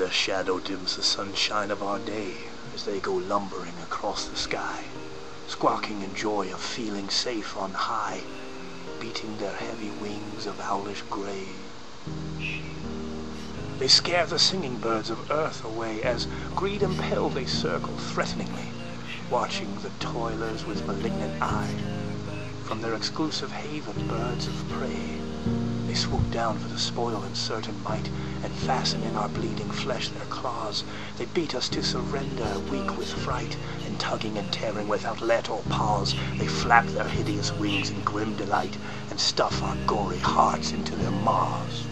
Their shadow dims the sunshine of our day as they go lumbering across the sky, squawking in joy of feeling safe on high, beating their heavy wings of owlish gray. They scare the singing birds of earth away as greed-impelled they circle threateningly, watching the toilers with malignant eye. From their exclusive haven, birds of prey, they swoop down for the spoil in certain might, and fasten in our bleeding flesh their claws. They beat us to surrender, weak with fright, and tugging and tearing without let or pause. They flap their hideous wings in grim delight, and stuff our gory hearts into their maws.